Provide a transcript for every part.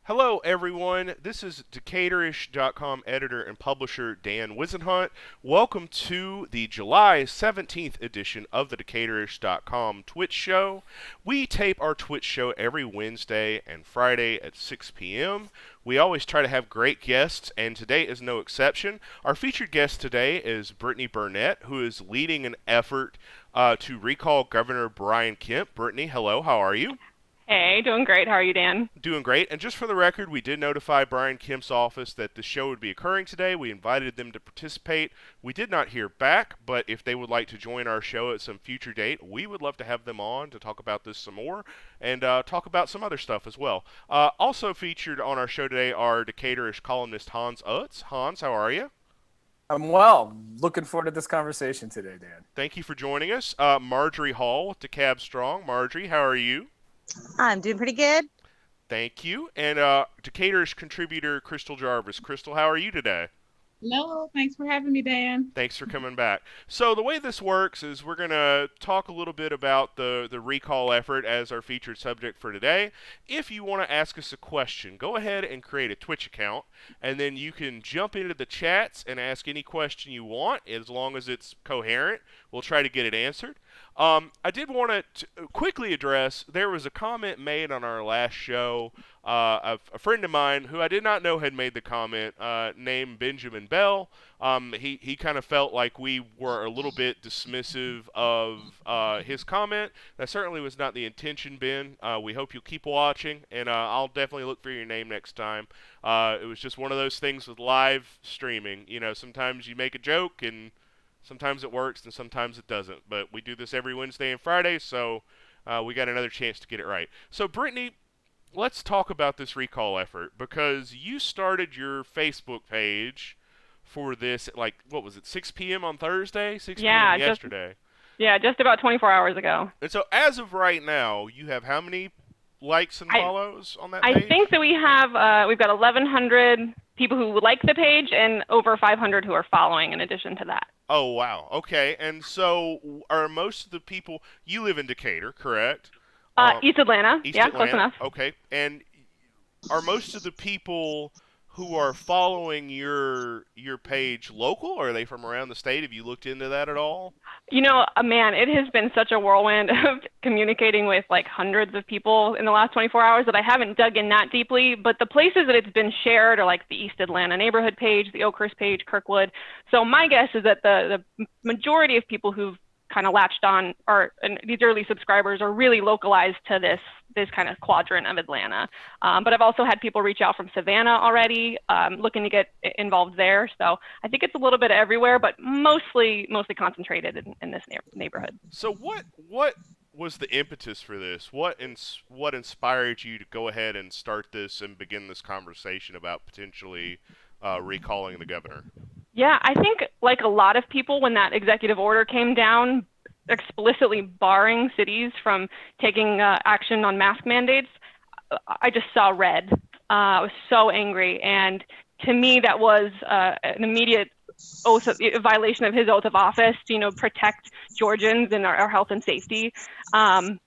Hello, everyone. This is Decaturish.com editor and publisher Dan Wisenhunt. Welcome to the July 17th edition of the Decaturish.com Twitch show. We tape our Twitch show every Wednesday and Friday at 6 p.m. We always try to have great guests, and today is no exception. Our featured guest today is Brittany Burnett, who is leading an effort to recall Governor Brian Kemp. Brittany, hello. How are you? Hey, doing great. How are you, Dan? Doing great. And just for the record, we did notify Brian Kemp's office that the show would be occurring today. We invited them to participate. We did not hear back, but if they would like to join our show at some future date, we would love to have them on to talk about this some more and talk about some other stuff as well. Also featured on our show today are Decatur-ish columnist Hans Utz. Hans, how are you? I'm well. Looking forward to this conversation today, Dan. Thank you for joining us. Marjorie Hall with DeCab Strong. Marjorie, how are you? I'm doing pretty good. Thank you. And Decatur's contributor, Crystal Jarvis. Crystal, how are you today? Hello, thanks for having me, Dan. Thanks for coming back. So the way this works is we're going to talk a little bit about the recall effort as our featured subject for today. If you want to ask us a question, go ahead and create a Twitch account, and then you can jump into the chats and ask any question you want as long as it's coherent. We'll try to get it answered. I did want to quickly address, there was a comment made on our last show. A friend of mine who I did not know had made the comment, named Benjamin Bell. He kind of felt like we were a little bit dismissive of his comment. That certainly was not the intention, Ben. We hope you'll keep watching, and I'll definitely look for your name next time. It was just one of those things with live streaming. You know, sometimes you make a joke and sometimes it works and sometimes it doesn't. But we do this every Wednesday and Friday, so we got another chance to get it right. So, Brittany, let's talk about this recall effort because you started your Facebook page for this at, like, what was it, 6 p.m. on Thursday? 6 Yeah, p.m. yesterday. just about 24 hours ago. And so as of right now, you have how many likes and I follows on that I page? think that we've got 1,100 people who like the page and over 500 who are following in addition to that. Oh, wow. Okay. And so are most of the people, you live in Decatur, correct? East Atlanta. East Yeah, Atlanta. close enough. Okay. And are most of the people who are following your page local? Or are they from around the state? Have you looked into that at all? You know, man, it has been such a whirlwind of communicating with like hundreds of people in the last 24 hours that I haven't dug in that deeply. But the places that it's been shared are like the East Atlanta neighborhood page, the Oakhurst page, Kirkwood. So my guess is that the majority of people who've kind of latched on and these early subscribers are really localized to this kind of quadrant of Atlanta. But I've also had people reach out from Savannah already, looking to get involved there. So I think it's a little bit everywhere, but mostly concentrated in this neighborhood. So what was the impetus for this? What inspired you to go ahead and start this and begin this conversation about potentially recalling the governor? Yeah, I think like a lot of people, when that executive order came down, explicitly barring cities from taking action on mask mandates, I just saw red. I was so angry, and to me, that was an immediate violation of his oath of office to, protect Georgians and our health and safety. And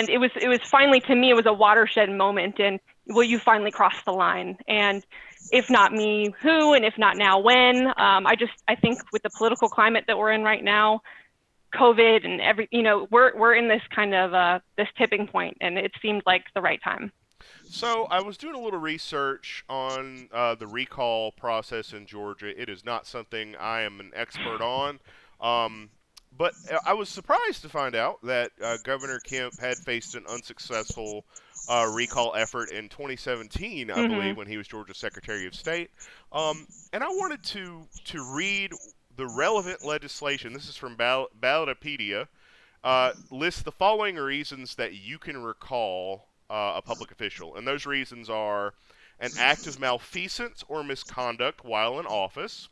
it was finally, to me, it was a watershed moment, and will you finally cross the line? And if not me, who? And if not now, when? I think with the political climate that we're in right now, COVID and we're in this kind of this tipping point, and it seemed like the right time. So I was doing a little research on the recall process in Georgia. It is not something I am an expert on, but I was surprised to find out that Governor Kemp had faced an unsuccessful recall effort in 2017, I believe, when he was Georgia's Secretary of State. And I wanted to read the relevant legislation. This is from Ballotopedia. Lists the following reasons that you can recall a public official. And those reasons are an act of malfeasance or misconduct while in office,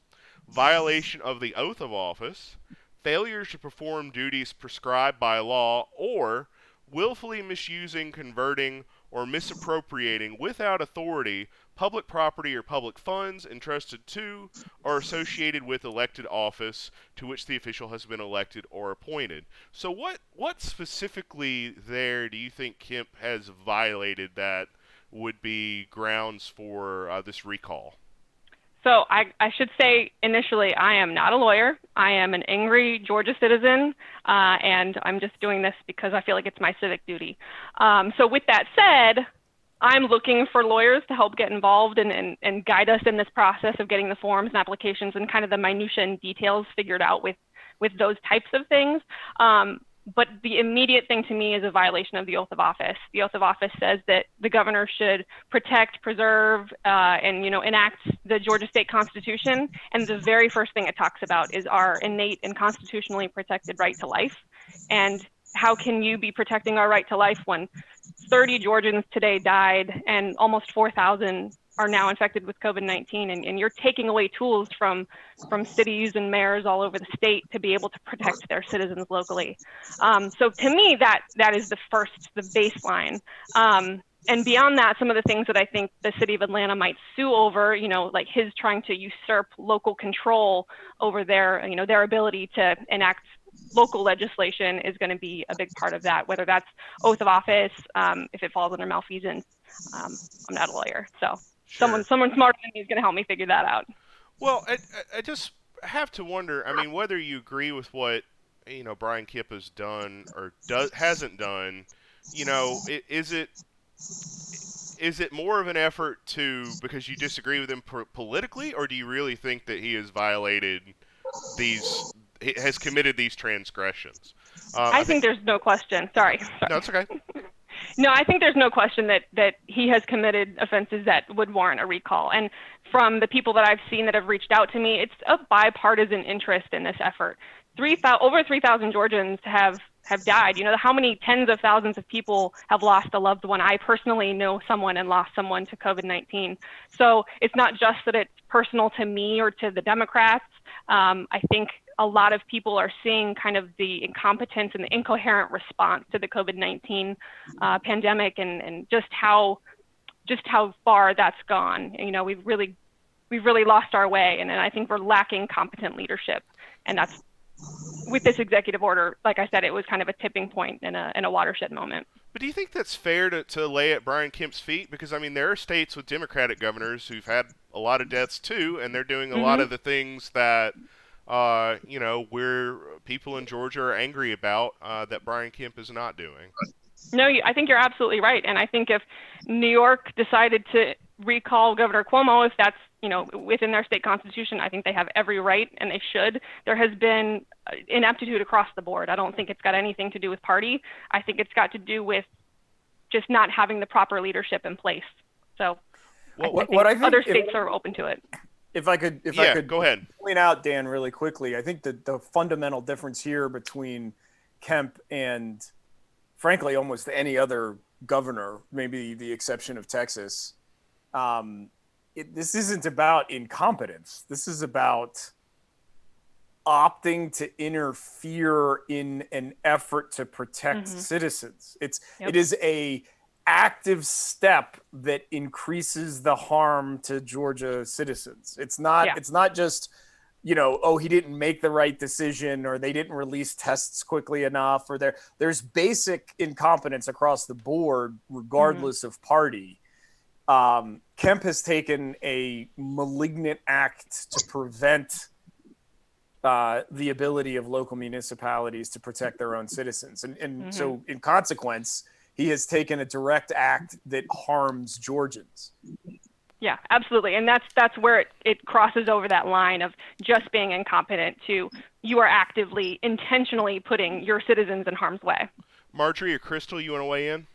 violation of the oath of office, failure to perform duties prescribed by law, or willfully misusing, converting, or misappropriating without authority public property or public funds entrusted to or associated with elected office to which the official has been elected or appointed. So what specifically there do you think Kemp has violated that would be grounds for this recall? So I should say initially, I am not a lawyer. I am an angry Georgia citizen, and I'm just doing this because I feel like it's my civic duty. So with that said, I'm looking for lawyers to help get involved and guide us in this process of getting the forms and applications and kind of the minutia and details figured out with those types of things. But the immediate thing to me is a violation of the oath of office. The oath of office says that the governor should protect, preserve, and enact the Georgia state constitution. And the very first thing it talks about is our innate and constitutionally protected right to life. And how can you be protecting our right to life when 30 Georgians today died and almost 4,000 are now infected with COVID-19, and you're taking away tools from cities and mayors all over the state to be able to protect their citizens locally. So to me, that is the baseline. And beyond that, some of the things that I think the city of Atlanta might sue over, like his trying to usurp local control over their ability to enact local legislation is going to be a big part of that, whether that's oath of office, if it falls under malfeasance. I'm not a lawyer, so Sure. someone smarter than me is going to help me figure that out. Well, I just have to wonder. I mean, whether you agree with what Brian Kipp has done or hasn't done. Is it more of an effort because you disagree with him politically, or do you really think that he has has committed these transgressions? I think there's no question. Sorry. No, it's okay. No, I think there's no question that he has committed offenses that would warrant a recall. And from the people that I've seen that have reached out to me, it's a bipartisan interest in this effort. Over 3,000 Georgians have died. How many tens of thousands of people have lost a loved one? I personally know someone and lost someone to COVID-19. So it's not just that it's personal to me or to the Democrats. I think a lot of people are seeing kind of the incompetence and the incoherent response to the COVID-19 pandemic and just how far that's gone. We've really lost our way, and I think we're lacking competent leadership. And that's, with this executive order, like I said, it was kind of a tipping point in a watershed moment. But do you think that's fair to lay at Brian Kemp's feet? Because, I mean, there are states with Democratic governors who've had a lot of deaths, too, and they're doing a lot of the things that, where people in Georgia are angry about that Brian Kemp is not doing. No, I think you're absolutely right. And I think if New York decided to recall Governor Cuomo, if that's within their state constitution, I think they have every right, and they should. There has been ineptitude across the board. I don't think it's got anything to do with party. I think it's got to do with just not having the proper leadership in place. So I think other states are open to it. If I could go ahead. Point out, Dan, really quickly, I think that the fundamental difference here between Kemp and, frankly, almost any other governor, maybe the exception of Texas, this isn't about incompetence. This is about opting to interfere in an effort to protect citizens. It is a active step that increases the harm to Georgia citizens. It's not just, he didn't make the right decision, or they didn't release tests quickly enough, or there's basic incompetence across the board, regardless of party. Kemp has taken a malignant act to prevent the ability of local municipalities to protect their own citizens. And so in consequence, he has taken a direct act that harms Georgians. Yeah, absolutely. And that's where it crosses over that line of just being incompetent to you are actively, intentionally putting your citizens in harm's way. Marjorie or Crystal, you want to weigh in?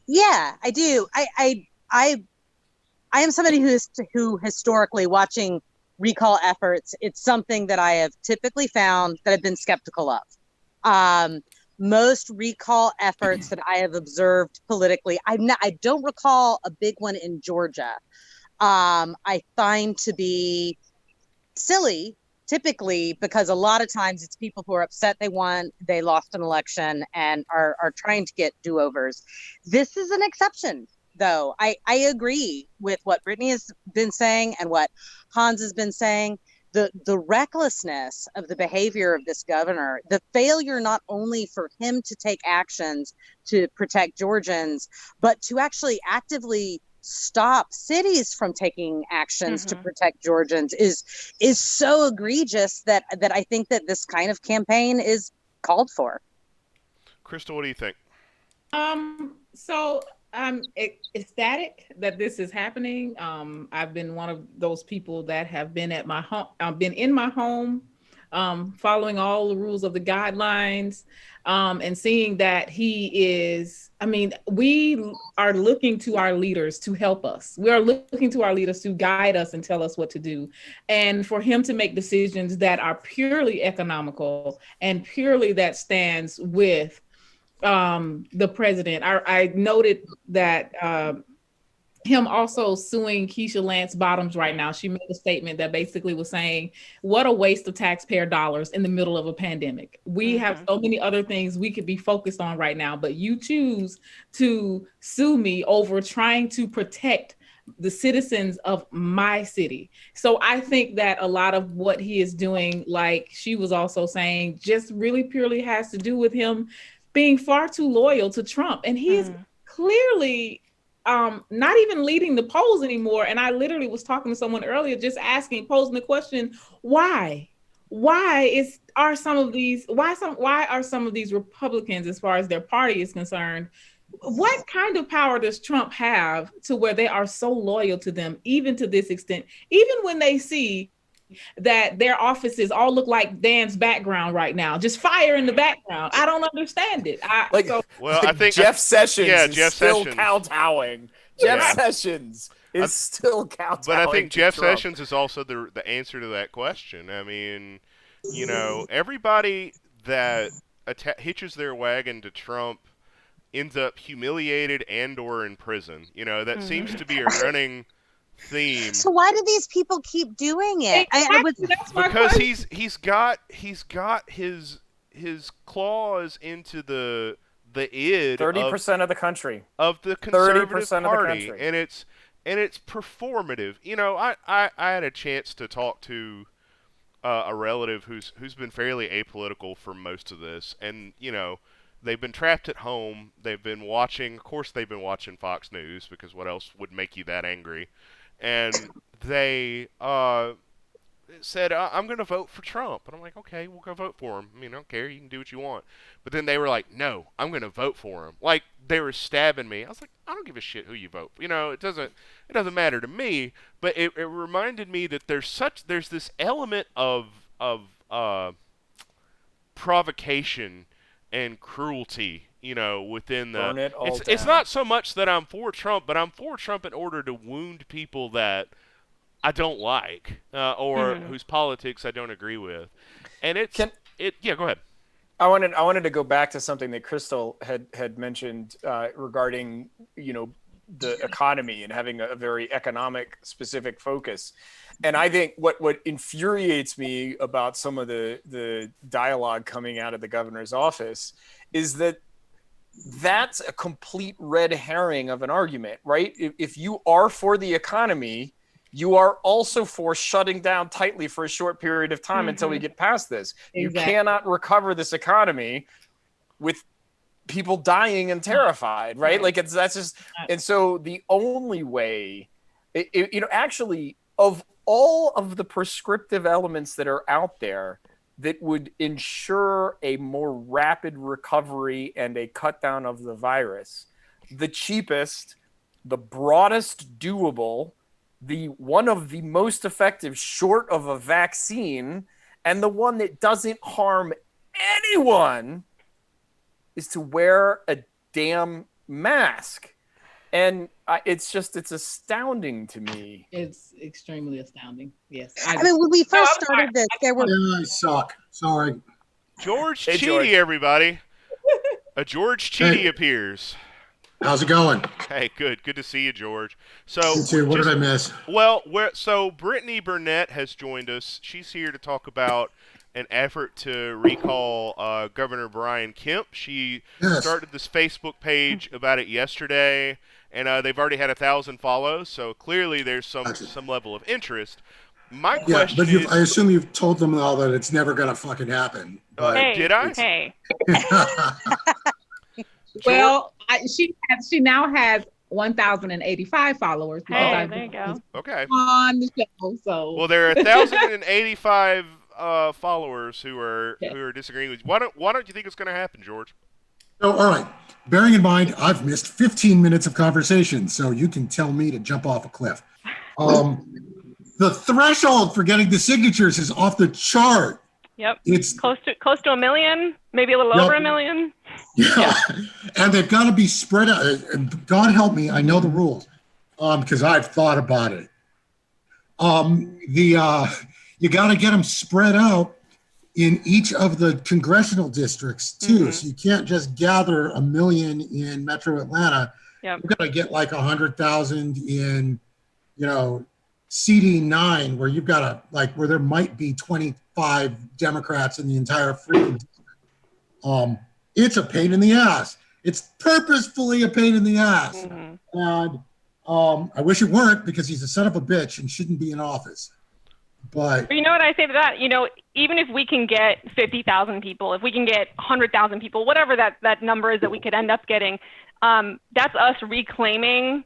Yeah, I do. I am somebody who historically, watching recall efforts, it's something that I have typically found that I've been skeptical of. Most recall efforts that I have observed politically, I don't recall a big one in Georgia. I find to be silly, typically, because a lot of times it's people who are upset they lost an election and are trying to get do-overs. This is an exception, though. I agree with what Brittany has been saying and what Hans has been saying. the recklessness of the behavior of this governor, the failure not only for him to take actions to protect Georgians, but to actually actively stop cities from taking actions to protect Georgians is so egregious that I think that this kind of campaign is called for. Crystal, what do you think? So I'm ecstatic that this is happening. I've been one of those people that have been at my home. I've been in my home, following all the rules of the guidelines, and seeing that he is. I mean, we are looking to our leaders to help us. We are looking to our leaders to guide us and tell us what to do, and for him to make decisions that are purely economical and purely that stands with the president. I noted that him also suing Keisha Lance Bottoms right now. She made a statement that basically was saying, what a waste of taxpayer dollars in the middle of a pandemic. We have so many other things we could be focused on right now, but you choose to sue me over trying to protect the citizens of my city. So I think that a lot of what he is doing, like she was also saying, just really purely has to do with him being far too loyal to Trump. And he is clearly not even leading the polls anymore. And I literally was talking to someone earlier, just posing the question, why? Why are some of these Republicans, as far as their party is concerned, what kind of power does Trump have to where they are so loyal to them, even to this extent, even when they see that their offices all look like Dan's background right now, just fire in the background? I don't understand it. I think Jeff Sessions is Jeff still Sessions. kowtowing. Jeff Sessions is still kowtowing. But I think Jeff Trump. Sessions is also the answer to that question. I mean, everybody that hitches their wagon to Trump ends up humiliated and or in prison. That seems to be a running theme. So why do these people keep doing it? Because he's got his claws into the id 30% of the country of the conservative 30% party, of the country. and it's performative. I had a chance to talk to a relative who's been fairly apolitical for most of this, and they've been trapped at home. They've been watching Fox News, because what else would make you that angry? And they said, I'm going to vote for Trump. And I'm like, okay, we'll go vote for him. I mean, I don't care. You can do what you want. But then they were like, no, I'm going to vote for him. Like, they were stabbing me. I was like, I don't give a shit who you vote for. It doesn't matter to me. But it reminded me that there's this element of provocation and cruelty, within the. It's not so much that I'm for Trump, but I'm for Trump in order to wound people that I don't like, or whose politics I don't agree with. And yeah, go ahead. I wanted to go back to something that Crystal had mentioned regarding the economy and having a very economic specific focus. And I think what infuriates me about some of the dialogue coming out of the governor's office is that that's a complete red herring of an argument, right? If you are for the economy, you are also for shutting down tightly for a short period of time until we get past this. Exactly. You cannot recover this economy with people dying and terrified, right? Like that's just, and so the only way, actually, of all of the prescriptive elements that are out there that would ensure a more rapid recovery and a cut down of the virus, the cheapest, the broadest doable, the one of the most effective short of a vaccine, and the one that doesn't harm anyone is to wear a damn mask. And it's astounding to me. It's extremely astounding. Yes. I mean, when we first started this, there were. I suck. Sorry. George Cheedy, everybody. A George Cheedy appears. How's it going? Hey, good. Good to see you, George. So, you too. What did I miss? Well, so Brittany Burnett has joined us. She's here to talk about an effort to recall Governor Brian Kemp. She started this Facebook page about it yesterday, and they've already had 1,000 follows. So clearly, there's some level of interest. My Yeah, question but is, I assume you've told them all that it's never going to fucking happen. But Hey, did I? hey. Well, she now has 1,085 followers because Hey, I've there you go. Okay. on the show. So Well, there are 1,085 followers who are disagreeing with you. Why don't you think it's going to happen, George? So, all right. Bearing in mind, I've missed 15 minutes of conversation, so you can tell me to jump off a cliff. The threshold for getting the signatures is off the chart. Yep. It's Close to a million, maybe a little Yep. over a million. yeah, and they've got to be spread out. And God help me, I know the rules, because I've thought about it. You got to get them spread out in each of the congressional districts too. So you can't just gather a million in Metro Atlanta. Yep. You've got to get like 100,000 in, CD9, where you've got to where there might be 25 Democrats in the entire freaking district. It's a pain in the ass. It's purposefully a pain in the ass. And I wish it weren't, because he's a son of a bitch and shouldn't be in office. But you know what I say to that? Even if we can get 50,000 people, if we can get 100,000 people, whatever that number is that we could end up getting, that's us reclaiming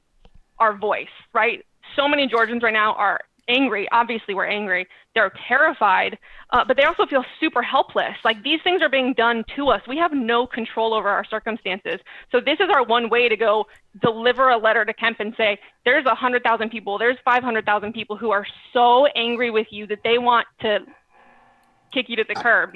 our voice, right? So many Georgians right now are angry. Obviously, we're angry. They're terrified, but they also feel super helpless. Like, these things are being done to us. We have no control over our circumstances. So this is our one way to go deliver a letter to Kemp and say, there's 100,000 people, there's 500,000 people who are so angry with you that they want to kick you to the curb.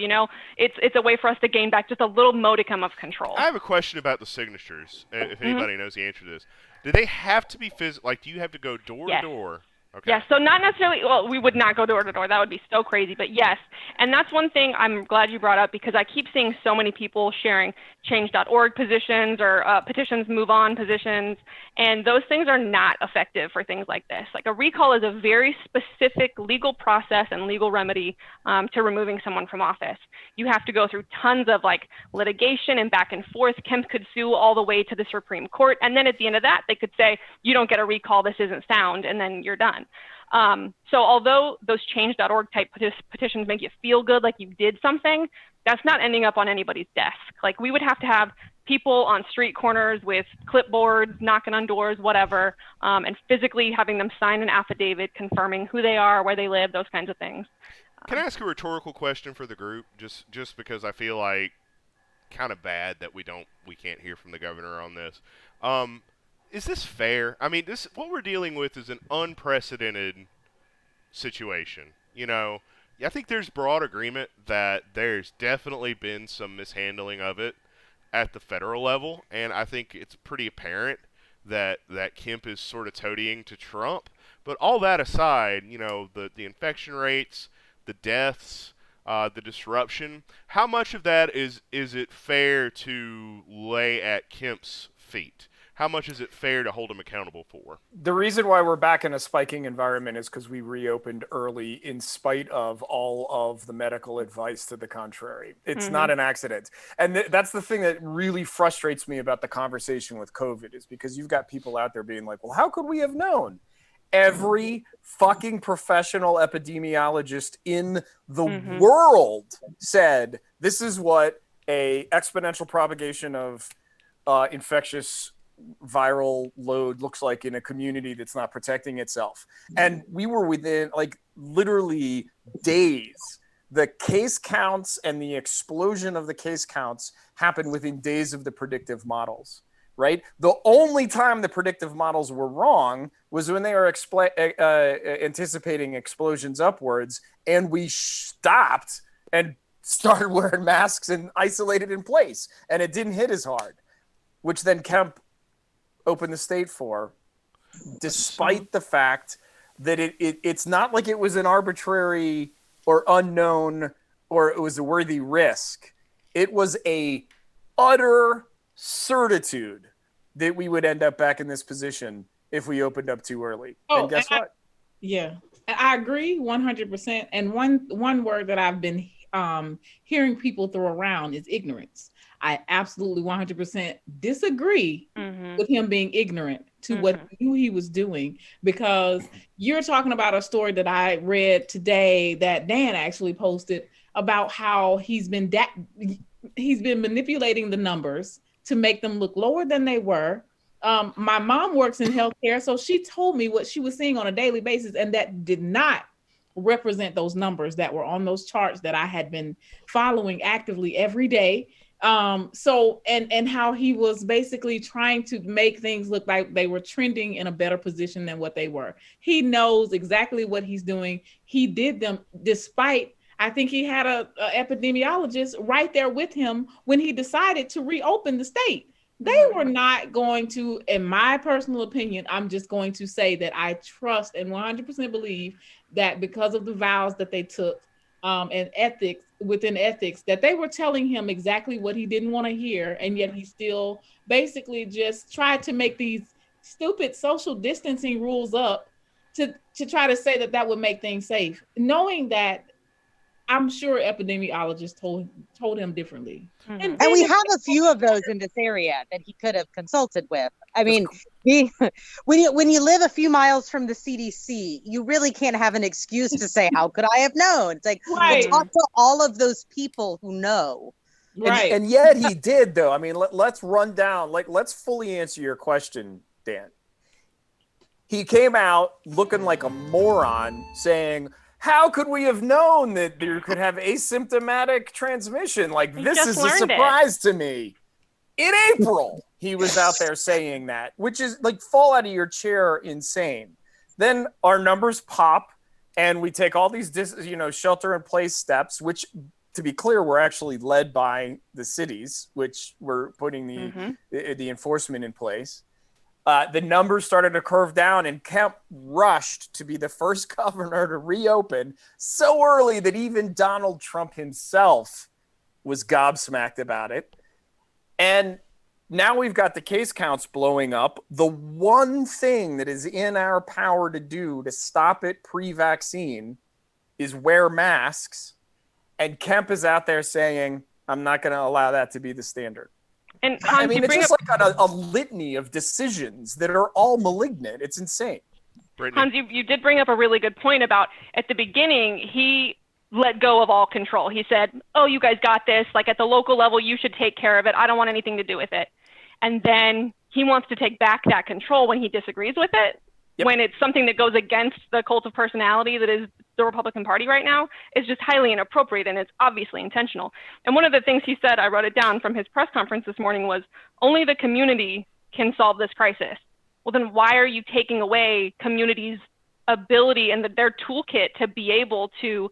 It's a way for us to gain back just a little modicum of control. I have a question about the signatures. If anybody knows the answer to this, do they have to be physical? Like, do you have to go door to door? Okay. Yes, so not necessarily, well, we would not go door to door. That would be so crazy, but yes. And that's one thing I'm glad you brought up, because I keep seeing so many people sharing change.org positions or petitions move on positions, and those things are not effective for things like this. Like, a recall is a very specific legal process and legal remedy to removing someone from office. You have to go through tons of litigation and back and forth. Kemp could sue all the way to the Supreme Court, and then at the end of that, they could say, you don't get a recall, this isn't sound, and then you're done. So although those change.org type petitions make you feel good like you did something, that's not ending up on anybody's desk. Like, we would have to have people on street corners with clipboards, knocking on doors, whatever, and physically having them sign an affidavit confirming who they are, where they live, those kinds of things. Can I ask a rhetorical question for the group, just because I feel like kind of bad that we can't hear from the governor on this? Is this fair? I mean, what we're dealing with is an unprecedented situation. I think there's broad agreement that there's definitely been some mishandling of it at the federal level, and I think it's pretty apparent that Kemp is sort of toadying to Trump. But all that aside, the infection rates, the deaths, the disruption, how much of that is it fair to lay at Kemp's feet? How much is it fair to hold him accountable for? The reason why we're back in a spiking environment is because we reopened early in spite of all of the medical advice to the contrary. It's not an accident. And that's the thing that really frustrates me about the conversation with COVID, is because you've got people out there being like, well, how could we have known? Every fucking professional epidemiologist in the world said this is what a exponential propagation of infectious viral load looks like in a community that's not protecting itself. And we were within literally days. The case counts and the explosion of the case counts happened within days of the predictive models, right? The only time the predictive models were wrong was when they were anticipating explosions upwards, and we stopped and started wearing masks and isolated in place, and it didn't hit as hard, which then Kemp opened the state for, despite the fact that it's not like it was an arbitrary or unknown or it was a worthy risk. It was a utter certitude that we would end up back in this position if we opened up too early. And guess what? I agree 100%. And one word that I've been hearing people throw around is ignorance. I absolutely 100% disagree with him being ignorant to what he knew he was doing, because you're talking about a story that I read today that Dan actually posted about how he's been manipulating the numbers to make them look lower than they were. My mom works in healthcare, so she told me what she was seeing on a daily basis, and that did not represent those numbers that were on those charts that I had been following actively every day. So how he was basically trying to make things look like they were trending in a better position than what they were. He knows exactly what he's doing. He did them despite, I think he had a epidemiologist right there with him when he decided to reopen the state. They were not going to, in my personal opinion, I'm just going to say that I trust and 100% believe that because of the vows that they took, and ethics, that they were telling him exactly what he didn't want to hear, and yet he still basically just tried to make these stupid social distancing rules up to try to say that would make things safe, knowing that I'm sure epidemiologists told him differently. And we have a few of those in this area that he could have consulted with. I mean, when you live a few miles from the CDC, you really can't have an excuse to say, how could I have known? It's like, right. Well, talk to all of those people who know. Right. And yet he did, though. I mean, let's run down, let's fully answer your question, Dan. He came out looking like a moron saying, how could we have known that you could have asymptomatic transmission? Like, this is a surprise to me. In April, he was out there saying that, which is like fall out of your chair insane. Then our numbers pop and we take all these, shelter in place steps, which, to be clear, were actually led by the cities, which were putting the enforcement in place. The numbers started to curve down, and Kemp rushed to be the first governor to reopen so early that even Donald Trump himself was gobsmacked about it. And now we've got the case counts blowing up. The one thing that is in our power to do to stop it pre-vaccine is wear masks. And Kemp is out there saying, I'm not going to allow that to be the standard. And Hans, it's just like a litany of decisions that are all malignant. It's insane. Brittany. Hans, you did bring up a really good point about at the beginning, he let go of all control. He said, oh, you guys got this. Like at the local level, you should take care of it. I don't want anything to do with it. And then he wants to take back that control when he disagrees with it. Yep. When it's something that goes against the cult of personality that is the Republican Party right now, is just highly inappropriate, and it's obviously intentional. And one of the things he said, I wrote it down from his press conference this morning, was only the community can solve this crisis. Well, then why are you taking away communities' ability and their toolkit to be able to,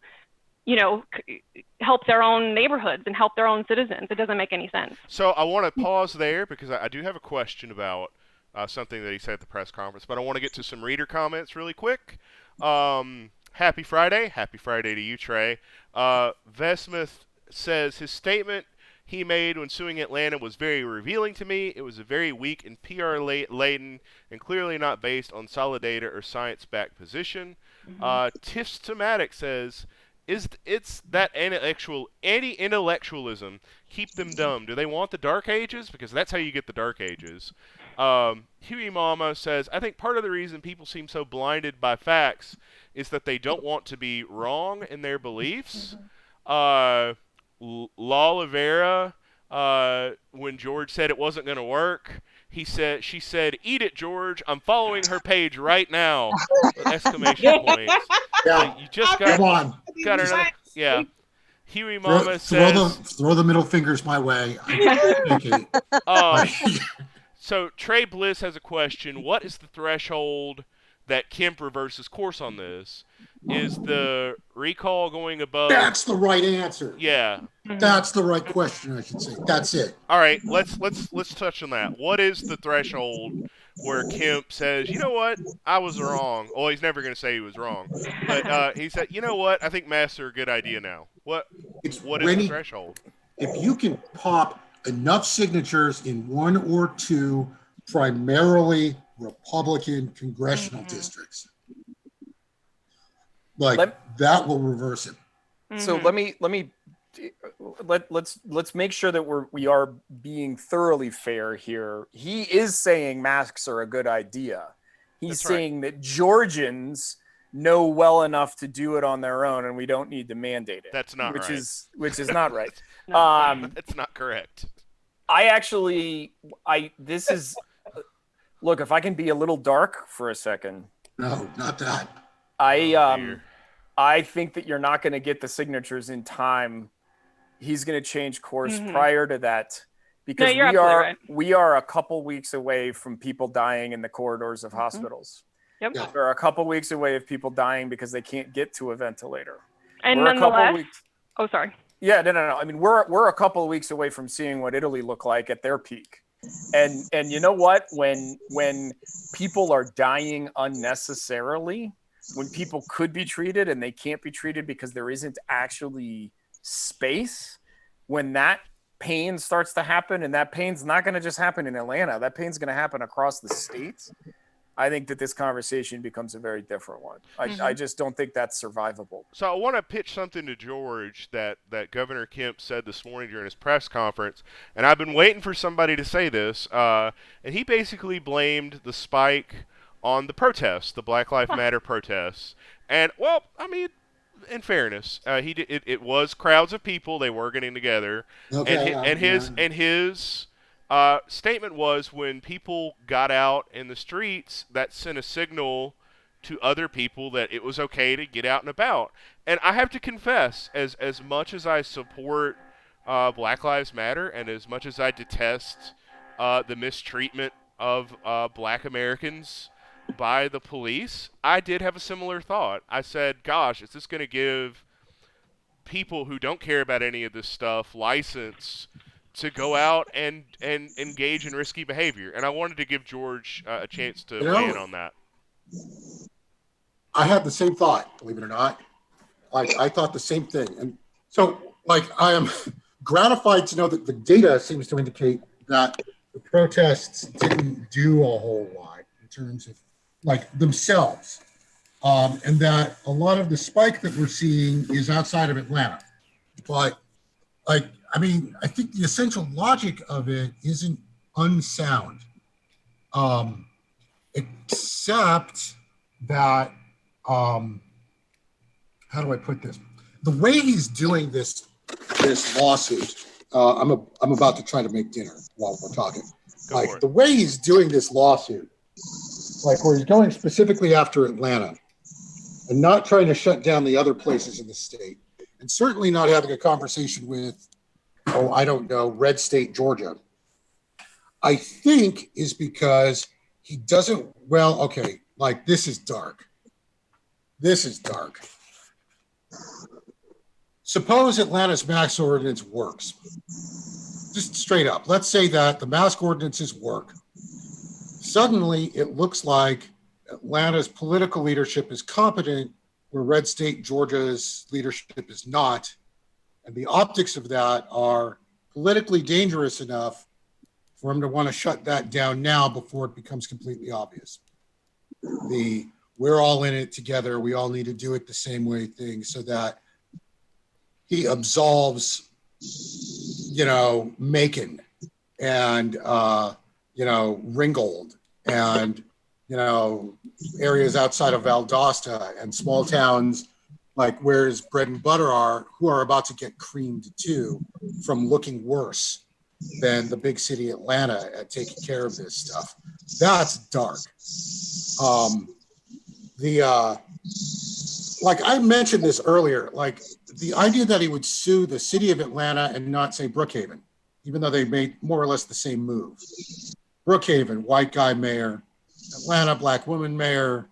help their own neighborhoods and help their own citizens? It doesn't make any sense. So I want to pause there because I do have a question about something that he said at the press conference, but I want to get to some reader comments really quick. Happy Friday. Happy Friday to you, Trey. Vesmith says his statement he made when suing Atlanta was very revealing to me. It was a very weak and PR-laden and clearly not based on solid data or science-backed position. Tiff-Tomatic says, it's that anti-intellectualism. Keep them dumb. Do they want the Dark Ages? Because that's how you get the Dark Ages. Huey Mama says, I think part of the reason people seem so blinded by facts is that they don't want to be wrong in their beliefs. Lala Vera, when George said it wasn't going to work, she said, eat it, George. I'm following her page right now. With exclamation points. Yeah. You just Come on. got another. Yeah. Huey Mama says, throw the middle fingers my way. So Trey Bliss has a question. What is the threshold that Kemp reverses course on this? Is the recall going above? That's the right answer. Yeah. That's the right question, I should say. That's it. All right, let's touch on that. What is the threshold where Kemp says, you know what, I was wrong? Well, he's never going to say he was wrong, but he said, you know what, I think masks are a good idea now. What is the threshold? If you can pop enough signatures in one or two primarily Republican congressional districts, that will reverse it. So let me let's make sure that we are being thoroughly fair here. He is saying masks are a good idea. He's That's right. saying that Georgians know well enough to do it on their own, and we don't need to mandate it. That's not which right. which is not right. That's not correct. This is look. If I can be a little dark for a second. No, not that. I think that you're not going to get the signatures in time. He's going to change course prior to that, because we are a couple weeks away from people dying in the corridors of hospitals. Yep. Yeah. We're a couple weeks away of people dying because they can't get to a ventilator. And we're nonetheless, oh, sorry. Yeah, no. I mean, we're a couple of weeks away from seeing what Italy looked like at their peak. And you know what? When people are dying unnecessarily, when people could be treated and they can't be treated because there isn't actually space, when that pain starts to happen, and that pain's not going to just happen in Atlanta, that pain's going to happen across the states, I think that this conversation becomes a very different one. I just don't think that's survivable. So I want to pitch something to George that Governor Kemp said this morning during his press conference, and I've been waiting for somebody to say this, and he basically blamed the spike on the protests, the Black Lives Matter protests. And, well, I mean, in fairness, it was crowds of people. They were getting together. Okay, his statement was, when people got out in the streets, that sent a signal to other people that it was okay to get out and about. And I have to confess, as much as I support Black Lives Matter, and as much as I detest the mistreatment of Black Americans by the police, I did have a similar thought. I said, gosh, is this going to give people who don't care about any of this stuff license to go out and engage in risky behavior? And I wanted to give George a chance to weigh in on that. I had the same thought, believe it or not. I thought the same thing. And so, I am gratified to know that the data seems to indicate that the protests didn't do a whole lot in terms of themselves. And that a lot of the spike that we're seeing is outside of Atlanta. But I think the essential logic of it isn't unsound. Except that, how do I put this? The way he's doing this lawsuit, I'm about to try to make dinner while we're talking. The way he's doing this lawsuit, where he's going specifically after Atlanta and not trying to shut down the other places in the state, and certainly not having a conversation with, I don't know, red state Georgia, I think is because he doesn't, this is dark. This is dark. Suppose Atlanta's mask ordinance works. Just straight up, let's say that the mask ordinances work. Suddenly, it looks like Atlanta's political leadership is competent, where red state Georgia's leadership is not. And the optics of that are politically dangerous enough for him to want to shut that down now before it becomes completely obvious. We're all in it together, we all need to do it the same way thing, so that he absolves, Macon and, Ringgold and, areas outside of Valdosta and small towns where his bread and butter are, who are about to get creamed too from looking worse than the big city Atlanta at taking care of this stuff. That's dark. I mentioned this earlier, the idea that he would sue the city of Atlanta and not say Brookhaven, even though they made more or less the same move. Brookhaven, white guy mayor, Atlanta, black woman mayor,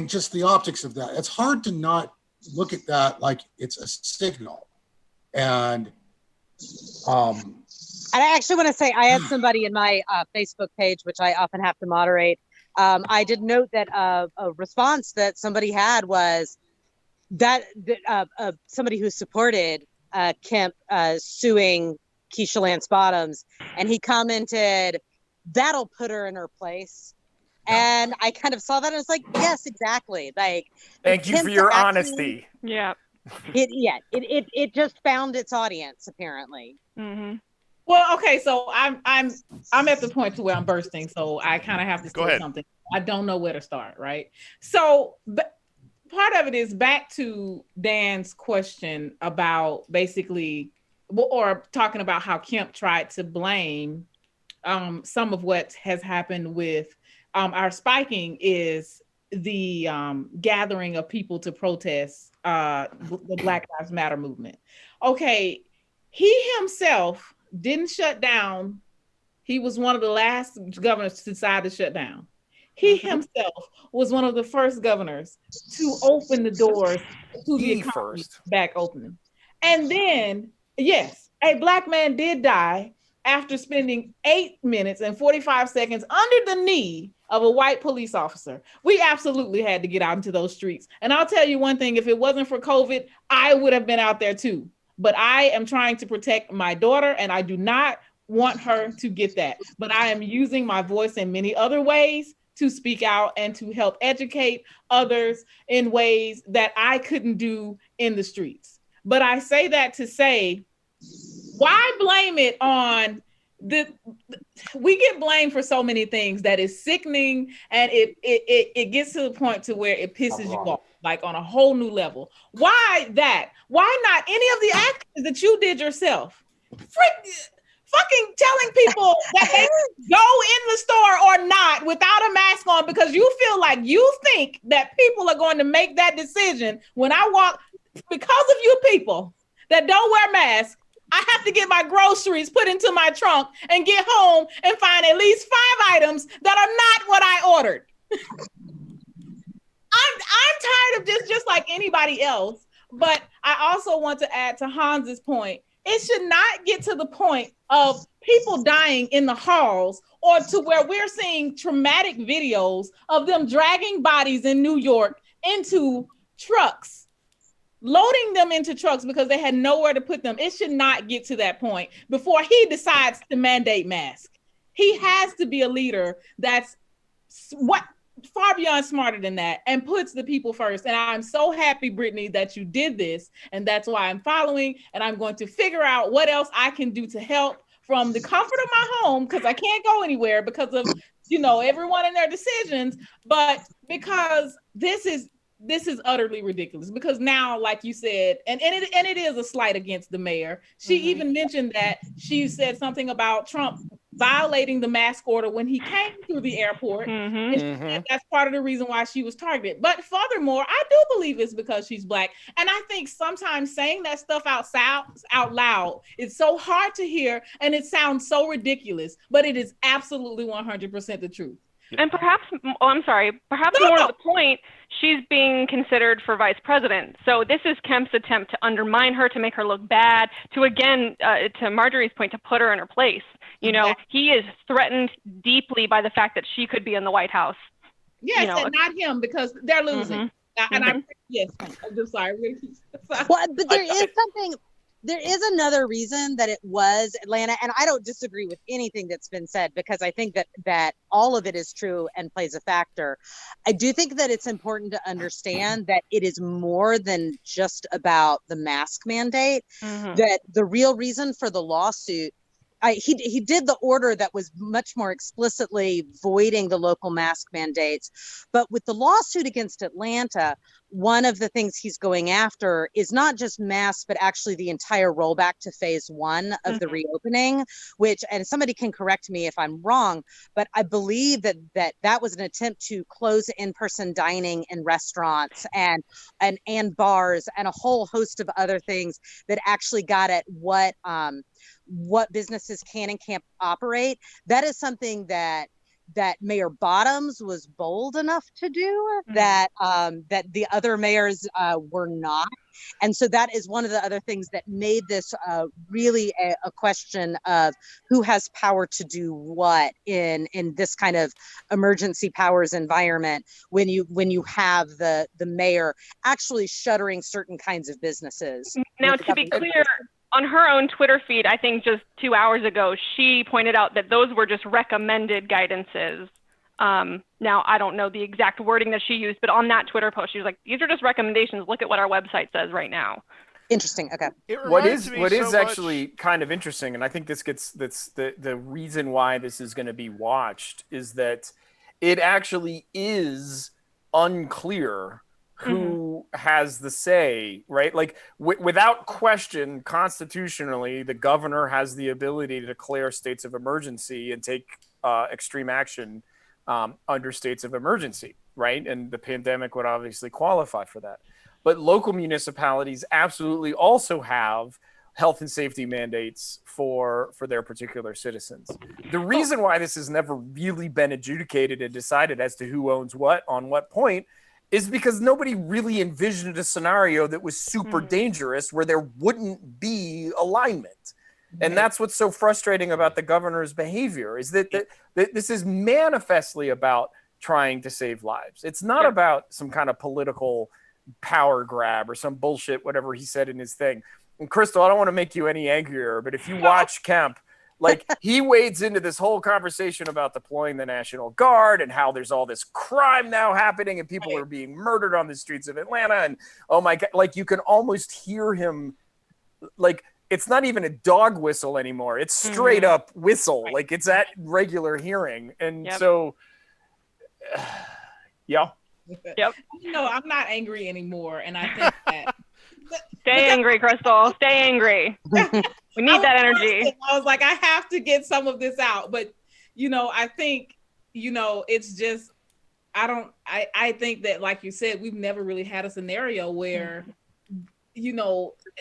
just the optics of that. It's hard to not look at that like it's a signal. And I actually want to say I had somebody in my Facebook page, which I often have to moderate. I did note that a response that somebody had was that somebody who supported Kemp suing Keisha Lance Bottoms, and he commented, "That'll put her in her place." And I kind of saw that and I was like, yes, exactly. Thank you for your honesty. Yeah. It just found its audience apparently. Mm-hmm. Well, okay, so I'm at the point to where I'm bursting, so I kind of have to say something. I don't know where to start, right? So, but part of it is back to Dan's question about basically, or talking about how Kemp tried to blame some of what has happened with our spiking is the gathering of people to protest the Black Lives Matter movement. Okay, he himself didn't shut down. He was one of the last governors to decide to shut down. He himself was one of the first governors to open the doors to the economy back opening. And then, yes, a Black man did die after spending 8 minutes and 45 seconds under the knee of a white police officer. We absolutely had to get out into those streets. And I'll tell you one thing, if it wasn't for COVID, I would have been out there too. But I am trying to protect my daughter, and I do not want her to get that. But I am using my voice in many other ways to speak out and to help educate others in ways that I couldn't do in the streets. But I say that to say, why blame it on we get blamed for so many things that is sickening, and it gets to the point to where it pisses you off, like on a whole new level. Why that? Why not any of the actions that you did yourself? Fucking telling people that they go in the store or not without a mask on because you feel like you think that people are going to make that decision when I walk, because of you people that don't wear masks. I have to get my groceries put into my trunk and get home and find at least 5 items that are not what I ordered. I'm tired of just like anybody else. But I also want to add to Hans's point, it should not get to the point of people dying in the halls or to where we're seeing traumatic videos of them dragging bodies in New York into trucks, loading them into trucks because they had nowhere to put them. It should not get to that point before he decides to mandate masks. He has to be a leader that's far beyond smarter than that and puts the people first. And I'm so happy, Brittany, that you did this. And that's why I'm following, and I'm going to figure out what else I can do to help from the comfort of my home, because I can't go anywhere because of, everyone and their decisions, but because this is utterly ridiculous. Because now, like you said, and it is a slight against the mayor. She even mentioned that she said something about Trump violating the mask order when he came through the airport. And she said that's part of the reason why she was targeted. But furthermore, I do believe it's because she's Black. And I think sometimes saying that stuff out loud, it's so hard to hear and it sounds so ridiculous, but it is absolutely 100% the truth. And perhaps more to the point, she's being considered for vice president. So this is Kemp's attempt to undermine her, to make her look bad, to again, to Marjorie's point, to put her in her place. He is threatened deeply by the fact that she could be in the White House. Yes, and not him, because they're losing. I'm just sorry. Well, but there is another reason that it was Atlanta, and I don't disagree with anything that's been said, because I think that all of it is true and plays a factor. I do think that it's important to understand that it is more than just about the mask mandate, that the real reason for the lawsuit, he did the order that was much more explicitly voiding the local mask mandates. But with the lawsuit against Atlanta, one of the things he's going after is not just masks, but actually the entire rollback to phase 1 of the reopening, which, and somebody can correct me if I'm wrong, but I believe that was an attempt to close in-person dining in restaurants and bars and a whole host of other things that actually got at what businesses can and can't operate. That is something that Mayor Bottoms was bold enough to do that the other mayors were not. And so that is one of the other things that made this really a question of who has power to do what in this kind of emergency powers environment, when you have the mayor actually shuttering certain kinds of businesses. Now, to be clear, on her own Twitter feed, I think just 2 hours ago, she pointed out that those were just recommended guidances Now, I don't know the exact wording that she used, but on that Twitter post, she was like, these are just recommendations. Look at what our website says right now. Interesting. Okay. It What reminds is me what so is much. actually kind of interesting, and I think that's the reason why this is going to be watched is that it actually is unclear who has the say, right? Like without question, constitutionally, the governor has the ability to declare states of emergency and take extreme action under states of emergency, right? And the pandemic would obviously qualify for that. But local municipalities absolutely also have health and safety mandates for their particular citizens. The reason why this has never really been adjudicated and decided as to who owns what on what point is because nobody really envisioned a scenario that was super dangerous where there wouldn't be alignment. And that's what's so frustrating about the governor's behavior is that this is manifestly about trying to save lives. It's not about some kind of political power grab or some bullshit, whatever he said in his thing. And Crystal, I don't want to make you any angrier, but if you watch Kemp, like he wades into this whole conversation about deploying the National Guard and how there's all this crime now happening and people are being murdered on the streets of Atlanta. And oh my God, like you can almost hear him, like it's not even a dog whistle anymore. It's straight up whistle. Like it's at regular hearing. And so, yeah. Yep. No, I'm not angry anymore, and I think that. Stay angry, Crystal. Stay angry. We need that energy. I was like, I have to get some of this out, but I think it's just I think that, like you said, we've never really had a scenario where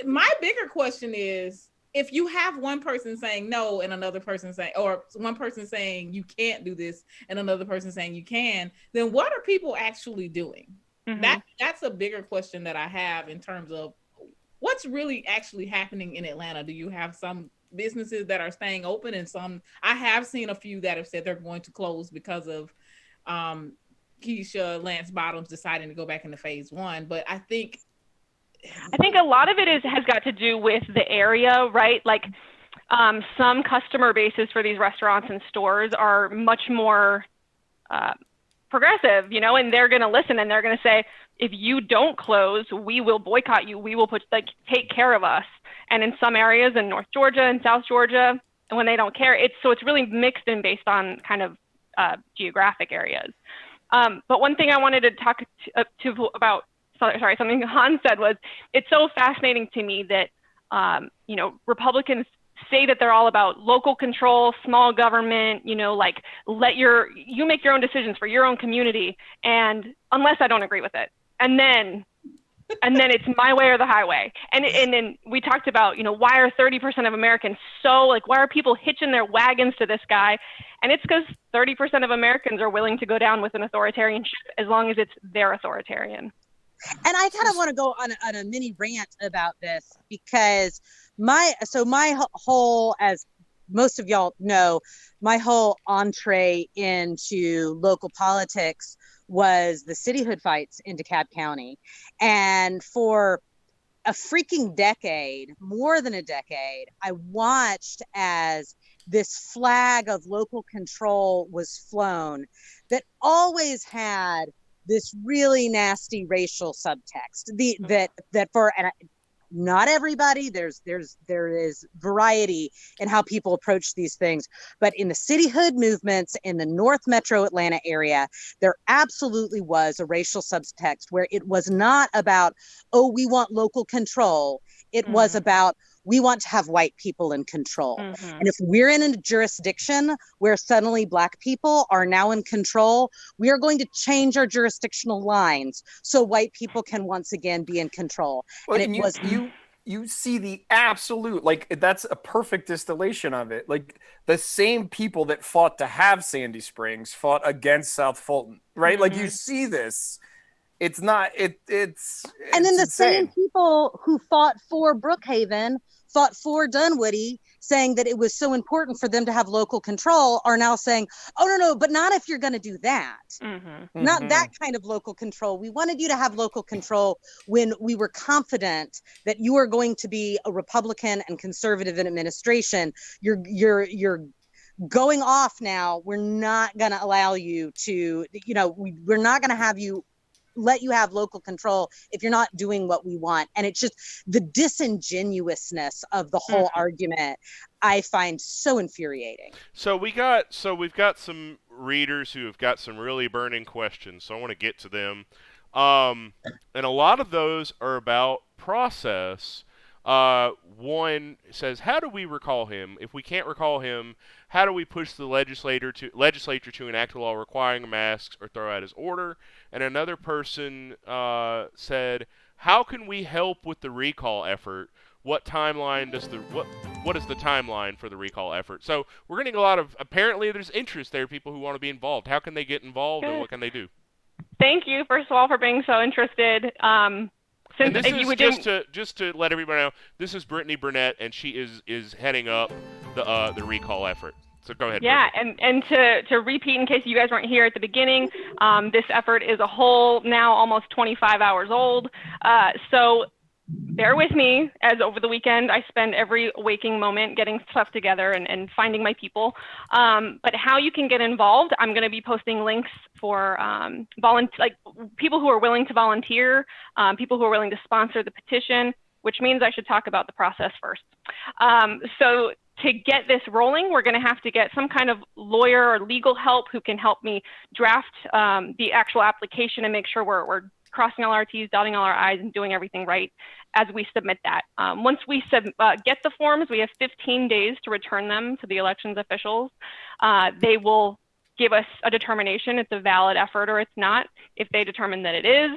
my bigger question is, if you have one person saying no and another person saying, or one person saying you can't do this and another person saying you can, then what are people actually doing? That's a bigger question that I have in terms of what's really actually happening in Atlanta. Do you have some businesses that are staying open and some, I have seen a few that have said they're going to close because of Keisha Lance Bottoms deciding to go back into phase 1. But I think a lot of it has got to do with the area, right? Like some customer bases for these restaurants and stores are much more progressive, and they're going to listen and they're going to say, if you don't close, we will boycott you. We will take care of us. And in some areas in North Georgia and South Georgia, and when they don't care, it's really mixed and based on kind of geographic areas. But one thing I wanted to talk about, something Han said was, it's so fascinating to me that, Republicans say that they're all about local control, small government, like you make your own decisions for your own community. And unless I don't agree with it, and then it's my way or the highway. And then we talked about, why are 30% of Americans why are people hitching their wagons to this guy? And it's because 30% of Americans are willing to go down with an authoritarian as long as it's their authoritarian. And I kind of want to go on a mini rant about this because my whole, as most of y'all know, my whole entree into local politics was the cityhood fights in DeKalb County. And for a freaking decade, more than a decade, I watched as this flag of local control was flown that always had this really nasty racial subtext. Not everybody, there is variety in how people approach these things, but in the cityhood movements in the North Metro Atlanta area, there absolutely was a racial subtext where it was not about, oh, we want local control. It was about, we want to have white people in control. And if we're in a jurisdiction where suddenly Black people are now in control, we are going to change our jurisdictional lines so white people can once again be in control. Well, and you see the absolute, like, that's a perfect distillation of it. Like, the same people that fought to have Sandy Springs fought against South Fulton, right? Like, you see this. It's not, it's and then the insane. Same people who fought for Brookhaven, fought for Dunwoody, saying that it was so important for them to have local control, are now saying, oh, no, but not if you're going to do that. Not that kind of local control. We wanted you to have local control when we were confident that you are going to be a Republican and conservative in administration. You're going off now, we're not going to allow you to, we're not going to let you have local control if you're not doing what we want. And it's just the disingenuousness of the whole argument I find so infuriating. So we've got some readers who have got some really burning questions, so I want to get to them. And a lot of those are about process. One says, how do we recall him? If we can't recall him, how do we push the legislature to enact a law requiring masks or throw out his order? And another person said, how can we help with the recall effort? What timeline does what is the timeline for the recall effort? So we're getting a lot of, apparently there's interest there, people who want to be involved. How can they get involved and what can they do? Thank you, first of all, for being so interested. And this is just to let everybody know, this is Brittany Burnett, and she is heading up the recall effort. So go ahead. Yeah, Brittany. and to repeat in case you guys weren't here at the beginning, this effort is a whole now almost 25 hours old. So bear with me, as over the weekend I spend every waking moment getting stuff together and finding my people. But how you can get involved, I'm going to be posting links for people who are willing to volunteer, people who are willing to sponsor the petition, which means I should talk about the process first. So to get this rolling, we're going to have to get some kind of lawyer or legal help who can help me draft the actual application and make sure we're crossing all our T's, dotting all our I's, and doing everything right as we submit that. Once we get the forms, we have 15 days to return them to the elections officials. They will give us a determination it's a valid effort or it's not. If they determine that it is,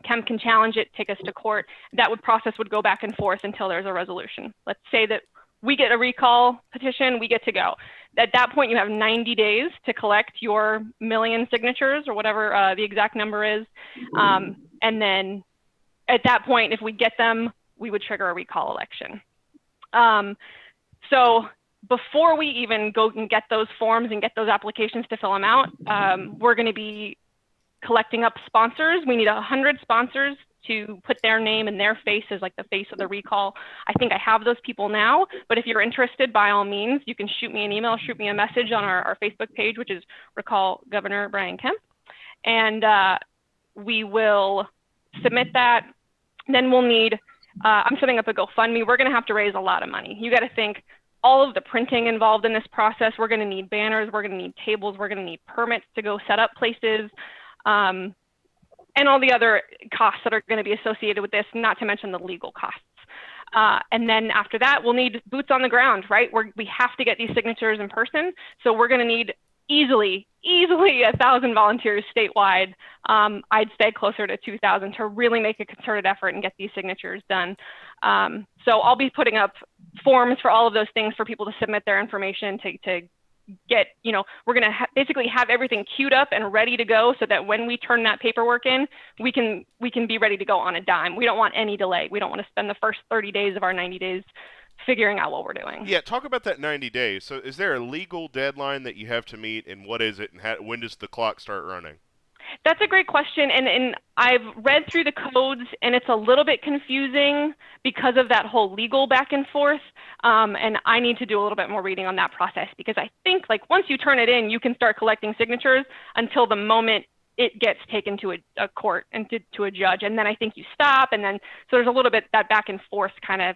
Kemp can challenge it, take us to court. That process would go back and forth until there's a resolution. Let's say that we get a recall petition, we get to go. At that point, you have 90 days to collect your million signatures or whatever the exact number is. And then at that point, if we get them, we would trigger a recall election. So before we even go and get those forms and get those applications to fill them out, we're going to be collecting up sponsors. We need 100 sponsors to put their name and their face as like the face of the recall. I think I have those people now, but if you're interested, by all means, you can shoot me an email, shoot me a message on our Facebook page, which is Recall Governor Brian Kemp. And we will submit that. Then we'll need, I'm setting up a GoFundMe. We're gonna have to raise a lot of money. You gotta think all of the printing involved in this process. We're gonna need banners, we're gonna need tables, we're gonna need permits to go set up places. And all the other costs that are going to be associated with this, not to mention the legal costs. And then after that, we'll need boots on the ground, right? We have to get these signatures in person. So we're going to need easily 1,000 volunteers statewide. I'd say closer to 2,000 to really make a concerted effort and get these signatures done. So I'll be putting up forms for all of those things for people to submit their information to get, we're going to basically have everything queued up and ready to go so that when we turn that paperwork in, we can be ready to go on a dime. We don't want any delay. We don't want to spend the first 30 days of our 90 days figuring out what we're doing. Yeah, talk about that 90 days. So is there a legal deadline that you have to meet, and what is it, and when does the clock start running? That's a great question, and I've read through the codes, and it's a little bit confusing because of that whole legal back and forth, and I need to do a little bit more reading on that process, because I think once you turn it in, you can start collecting signatures until the moment it gets taken to a court and to a judge, and then I think you stop, and then so there's a little bit that back and forth kind of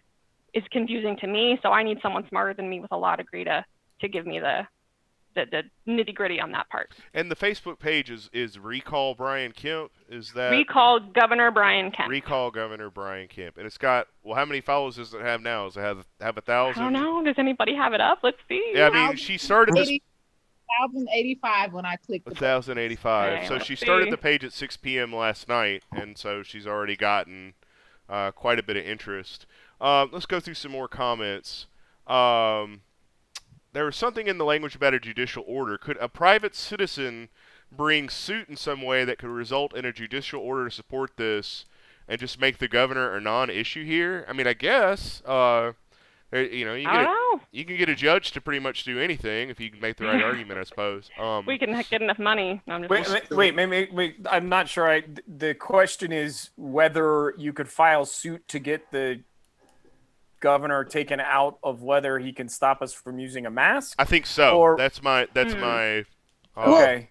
is confusing to me, so I need someone smarter than me with a law degree to give me the nitty gritty on that part. And the Facebook page is Recall Brian Kemp. Is that Recall Governor Brian Kemp? Recall Governor Brian Kemp. And it's got, well, how many followers does it have now? Does it have 1,000? I don't know. Does anybody have it up? Let's see. Yeah, I mean, she started this 1,085 when I clicked. 1,085. Okay, So she started the page at 6 p.m. last night, and so she's already gotten quite a bit of interest. Let's go through some more comments. There was something in the language about a judicial order. Could a private citizen bring suit in some way that could result in a judicial order to support this and just make the governor a non-issue here? I mean, I guess, you can get a judge to pretty much do anything if you can make the right argument, I suppose. We can get enough money. No, wait, I'm not sure. The question is whether you could file suit to get the governor taken out of whether he can stop us from using a mask? I think so. Or That's my. okay.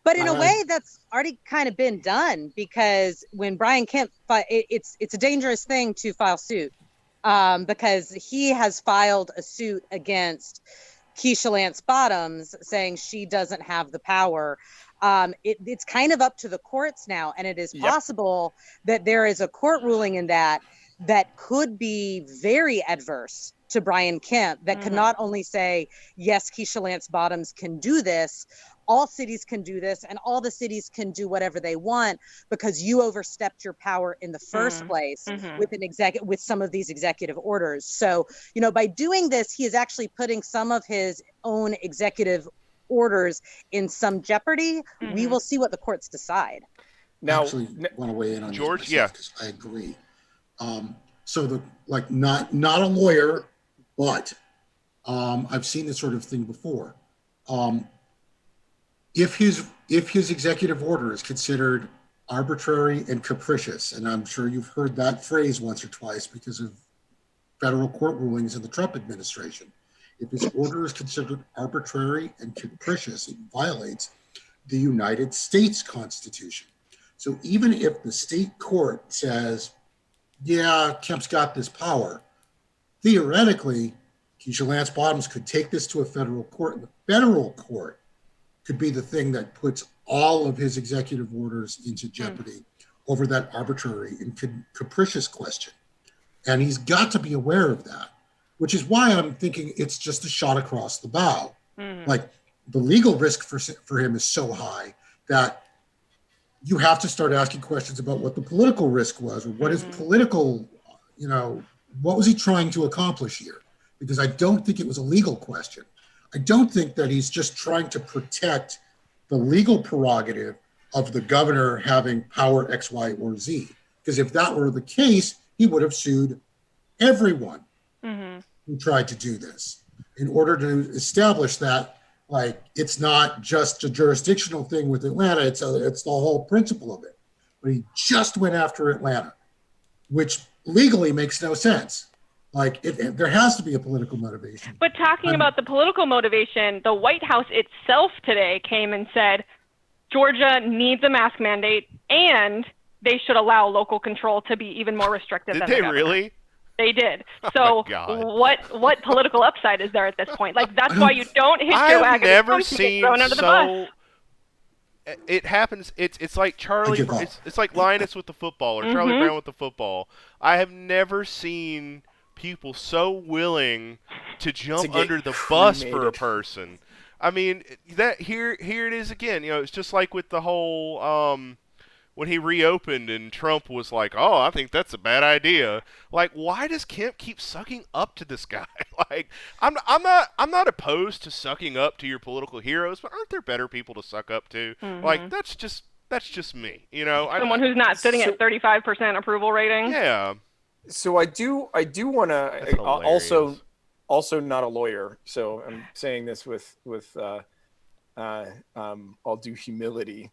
But in a Uh, way, that's already kind of been done, because when Brian Kemp, it's a dangerous thing to file suit, because he has filed a suit against Keisha Lance Bottoms, saying she doesn't have the power. It's kind of up to the courts now, and it is possible that there is a court ruling in that could be very adverse to Brian Kemp, that could not only say, yes, Keisha Lance Bottoms can do this, all cities can do this, and all the cities can do whatever they want because you overstepped your power in the first place with some of these executive orders. So, by doing this, he is actually putting some of his own executive orders in some jeopardy. We will see what the courts decide. Now, actually want to weigh in on George, this myself, because I agree. So not a lawyer, but I've seen this sort of thing before. If his executive order is considered arbitrary and capricious, and I'm sure you've heard that phrase once or twice because of federal court rulings in the Trump administration. If his order is considered arbitrary and capricious, it violates the United States Constitution. So even if the state court says, yeah, Kemp's got this power, theoretically, Keisha Lance Bottoms could take this to a federal court, and the federal court could be the thing that puts all of his executive orders into jeopardy over that arbitrary and capricious question. And he's got to be aware of that, which is why I'm thinking it's just a shot across the bow. Like, the legal risk for him is so high that you have to start asking questions about what the political risk was, or what his political, what was he trying to accomplish here? Because I don't think it was a legal question. I don't think that he's just trying to protect the legal prerogative of the governor having power X, Y, or Z. Because if that were the case, he would have sued everyone who tried to do this in order to establish that, like, it's not just a jurisdictional thing with Atlanta, it's the whole principle of it. But he just went after Atlanta, which legally makes no sense. Like, there has to be a political motivation. But talking about the political motivation, the White House itself today came and said Georgia needs a mask mandate, and they should allow local control to be even more restrictive. Did than they the governor. really? They did. So what political upside is there at this point? Like, that's why you don't hit your wagon. I've never seen under the bus. It happens. It's like Charlie. It's like Linus with the football, or Charlie Brown with the football. I have never seen people so willing to jump under the bus for a person. I mean, that here it is again. It's just like with the whole when he reopened and Trump was like, "Oh, I think that's a bad idea." Like, why does Kemp keep sucking up to this guy? Like, I'm not opposed to sucking up to your political heroes, but aren't there better people to suck up to? Like, that's just me. Someone who's not sitting at 35% approval rating. Yeah. So I do want to also not a lawyer. So I'm saying this with all due humility,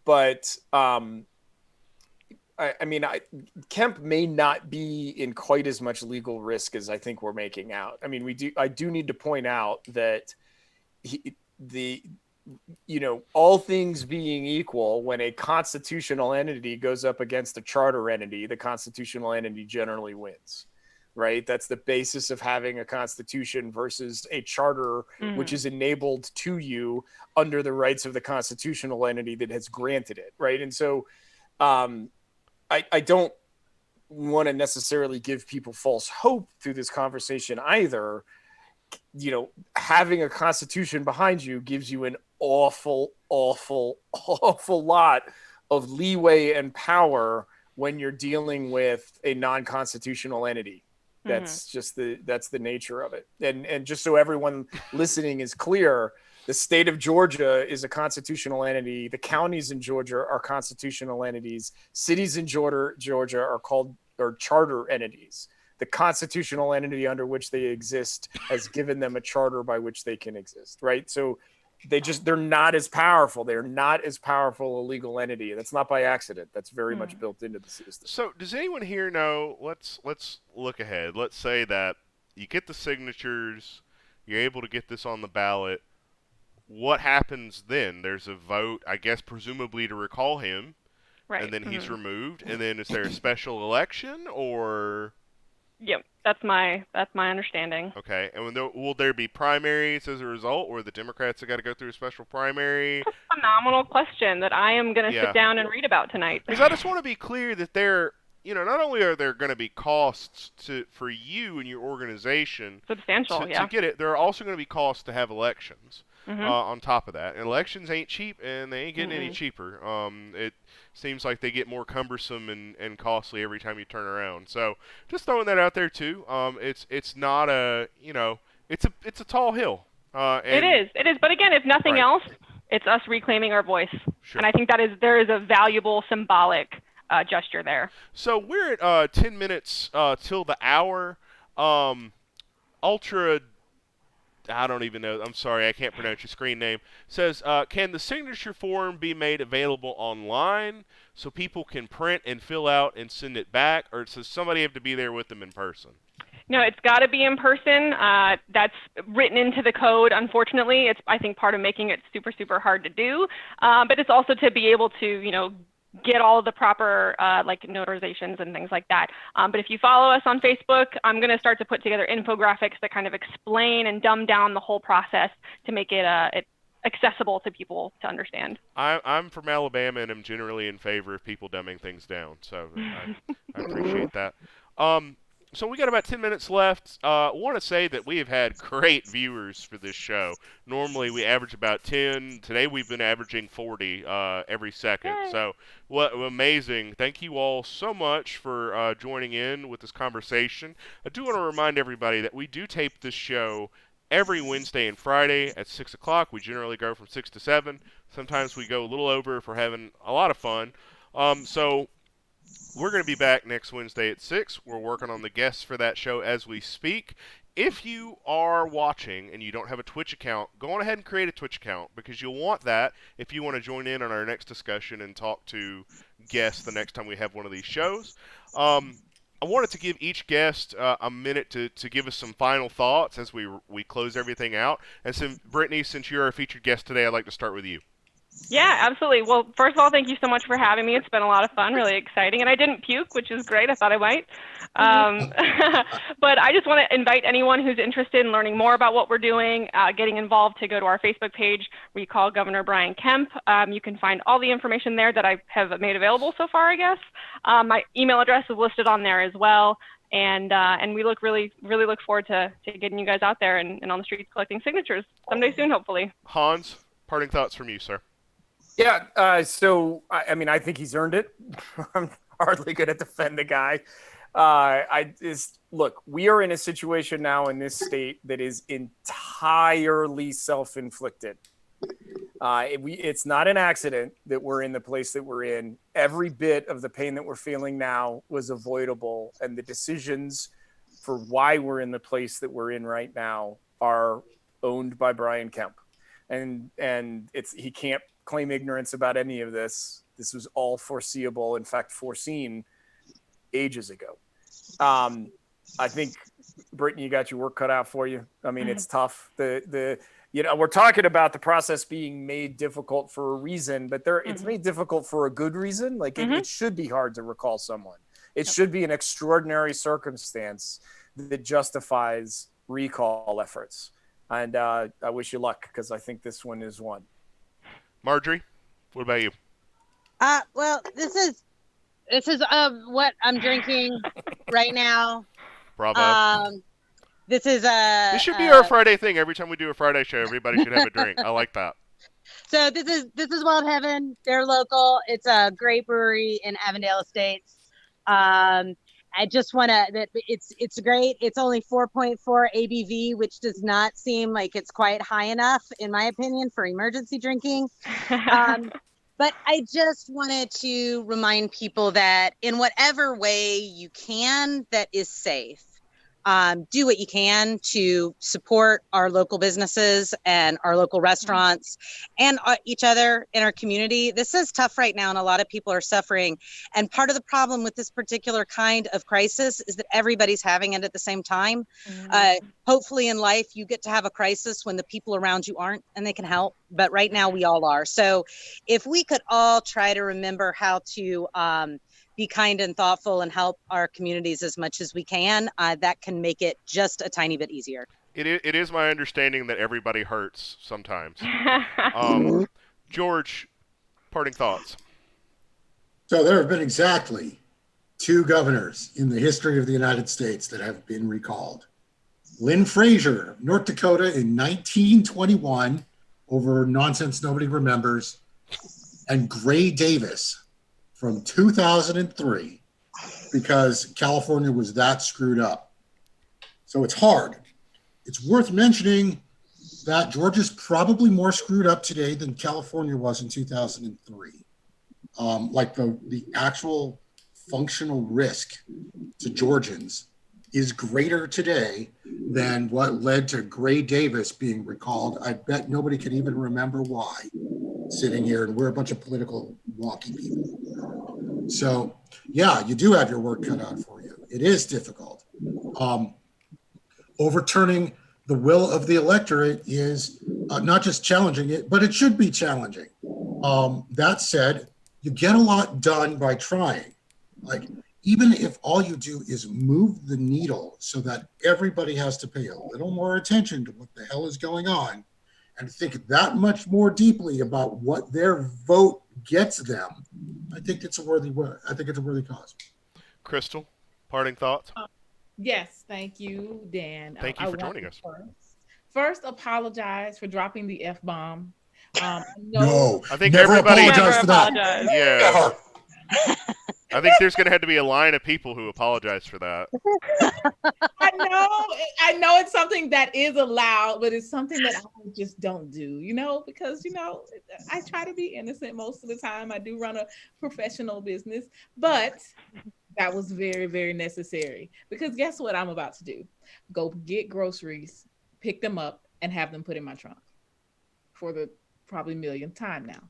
but Kemp may not be in quite as much legal risk as I think we're making out. I mean, I do need to point out that all things being equal, when a constitutional entity goes up against a charter entity, the constitutional entity generally wins, right? That's the basis of having a constitution versus a charter, which is enabled to you under the rights of the constitutional entity that has granted it, right? And so I don't want to necessarily give people false hope through this conversation either. Having a constitution behind you gives you an awful lot of leeway and power when you're dealing with a non-constitutional entity. That's just that's the nature of it. And just so everyone listening is clear, the state of Georgia is a constitutional entity. The counties in Georgia are constitutional entities. Cities in Georgia are called charter entities. The constitutional entity under which they exist has given them a charter by which they can exist, right? So they're not as powerful. They're not as powerful a legal entity. That's not by accident. That's very much built into the system. So, does anyone here know? Let's look ahead. Let's say that you get the signatures, you're able to get this on the ballot. What happens then? There's a vote, I guess, presumably to recall him, Right. and then he's removed. And then is there a special election, or? Yep, that's my understanding. Okay, and will there be primaries as a result, or the Democrats have got to go through a special primary? That's a phenomenal question that I am going to sit down and read about tonight. Because I just want to be clear that not only are there going to be costs for you and your organization substantial, to get it, there are also going to be costs to have elections. Mm-hmm. On top of that, and elections ain't cheap, and they ain't getting any cheaper. It seems like they get more cumbersome and costly every time you turn around. So just throwing that out there too. It's not it's a tall hill. It is. But again, if nothing else, it's us reclaiming our voice. Sure. And I think there is a valuable symbolic gesture there. So we're at 10 minutes till the hour. Ultra. I don't even know. I'm sorry, I can't pronounce your screen name. Says, can the signature form be made available online so people can print and fill out and send it back, or does somebody have to be there with them in person? No, it's got to be in person. That's written into the code. Unfortunately, it's, I think, part of making it super, super hard to do. But it's also to be able to, get all the proper like notarizations and things like that. But if you follow us on Facebook, I'm going to start to put together infographics that kind of explain and dumb down the whole process to make it accessible to people to understand. I'm from Alabama, and I'm generally in favor of people dumbing things down, so I appreciate that. So we got about 10 minutes left. I want to say that we have had great viewers for this show. Normally we average about 10. Today we've been averaging 40 every second. Yay. So what amazing. Thank you all so much for joining in with this conversation. I do want to remind everybody that we do tape this show every Wednesday and Friday at 6 o'clock. We generally go from 6 to 7. Sometimes we go a little over if we're having a lot of fun. So we're going to be back next Wednesday at 6. We're working on the guests for that show as we speak. If you are watching and you don't have a Twitch account, go on ahead and create a Twitch account, because you'll want that if you want to join in on our next discussion and talk to guests the next time we have one of these shows. I wanted to give each guest a minute to give us some final thoughts as we close everything out. And so, Brittany, since you're our featured guest today, I'd like to start with you. Yeah, absolutely. Well, first of all, thank you so much for having me. It's been a lot of fun, really exciting. And I didn't puke, which is great. I thought I might. But I just want to invite anyone who's interested in learning more about what we're doing, getting involved, to go to our Facebook page, Recall Governor Brian Kemp. You can find all the information there that I have made available so far, I guess. My email address is listed on there as well. And we really look forward to getting you guys out there and on the streets collecting signatures someday soon, hopefully. Hans, parting thoughts from you, sir. Yeah, so I mean, I think he's earned it. I'm hardly going to defend the guy. Look, we are in a situation now in this state that is entirely self-inflicted. It's not an accident that we're in the place that we're in. Every bit of the pain that we're feeling now was avoidable, and the decisions for why we're in the place that we're in right now are owned by Brian Kemp, and he can't claim ignorance about any of this. This was all foreseeable, in fact, foreseen ages ago. I think, Brittany, you got your work cut out for you. I mean, it's tough. We're talking about the process being made difficult for a reason, but it's made difficult for a good reason. Like it should be hard to recall someone. It should be an extraordinary circumstance that justifies recall efforts. And I wish you luck, because I think this one is one. Marjorie, what about you? Well, this is what I'm drinking right now. Bravo. This is this should be our Friday thing. Every time we do a Friday show, everybody should have a drink. I like that. So this is Wild Heaven. They're local. It's a great brewery in Avondale Estates. I just want to, it's great. It's only 4.4 ABV, which does not seem like it's quite high enough, in my opinion, for emergency drinking. But I just wanted to remind people that in whatever way you can, that is safe, do what you can to support our local businesses and our local restaurants and each other in our community. This is tough right now, and a lot of people are suffering. And part of the problem with this particular kind of crisis is that everybody's having it at the same time. Hopefully in life, you get to have a crisis when the people around you aren't and they can help. But right now, we all are. So if we could all try to remember how to be kind and thoughtful and help our communities as much as we can, that can make it just a tiny bit easier. It is my understanding that everybody hurts sometimes. George, parting thoughts. So there have been exactly 2 governors in the history of the United States that have been recalled. Lynn Frazier, North Dakota in 1921 over nonsense nobody remembers, and Gray Davis from 2003 because California was that screwed up. So it's hard. It's worth mentioning that Georgia's probably more screwed up today than California was in 2003. Like the actual functional risk to Georgians is greater today than what led to Gray Davis being recalled. I bet nobody can even remember why, sitting here, and we're a bunch of political wonky people. So yeah, you do have your work cut out for you. It is difficult. Overturning the will of the electorate is not just challenging it, but it should be challenging. That said, you get a lot done by trying. Like, even if all you do is move the needle so that everybody has to pay a little more attention to what the hell is going on and think that much more deeply about what their vote gets them, I think it's a worthy cause. Crystal, parting thoughts? Yes, thank you, Dan. Thank you for joining us. First, apologize for dropping the F-bomb. No, I think never everybody apologize for that. Yeah. Never. I think there's going to have to be a line of people who apologize for that. I know it's something that is allowed, but it's something that I just don't do, because, I try to be innocent most of the time. I do run a professional business, but that was very, very necessary because guess what I'm about to do? Go get groceries, pick them up, and have them put in my trunk for the probably millionth time now.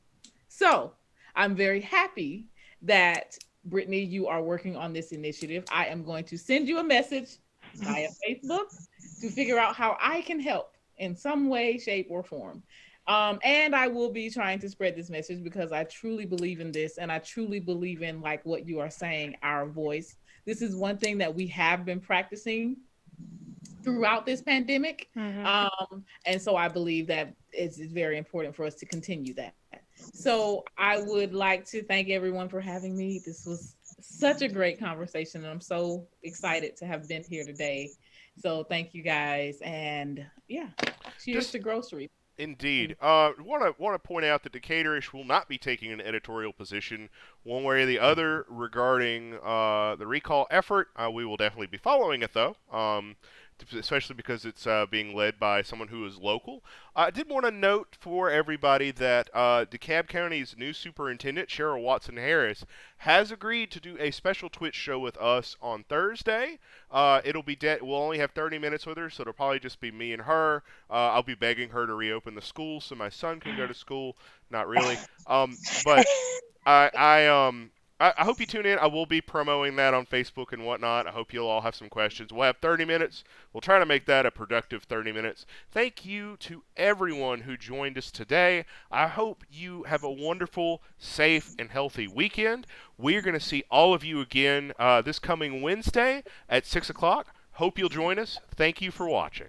So I'm very happy that Brittany, you are working on this initiative. I am going to send you a message via Facebook to figure out how I can help in some way, shape, or form. And I will be trying to spread this message because I truly believe in this, and I truly believe in like what you are saying, our voice. This is one thing that we have been practicing throughout this pandemic. And so I believe that it's very important for us to continue that. So I would like to thank everyone for having me. This was such a great conversation, and I'm so excited to have been here today. So thank you guys, and yeah, cheers to groceries. Indeed. Want to point out that Decaturish will not be taking an editorial position one way or the other regarding the recall effort. We will definitely be following it, though, especially because it's being led by someone who is local. I did want to note for everybody that DeKalb County's new superintendent, Cheryl Watson-Harris, has agreed to do a special Twitch show with us on Thursday. We'll only have 30 minutes with her, so it'll probably just be me and her. I'll be begging her to reopen the school so my son can go to school. Not really. But I hope you tune in. I will be promoting that on Facebook and whatnot. I hope you'll all have some questions. We'll have 30 minutes. We'll try to make that a productive 30 minutes. Thank you to everyone who joined us today. I hope you have a wonderful, safe, and healthy weekend. We're going to see all of you again this coming Wednesday at 6 o'clock. Hope you'll join us. Thank you for watching.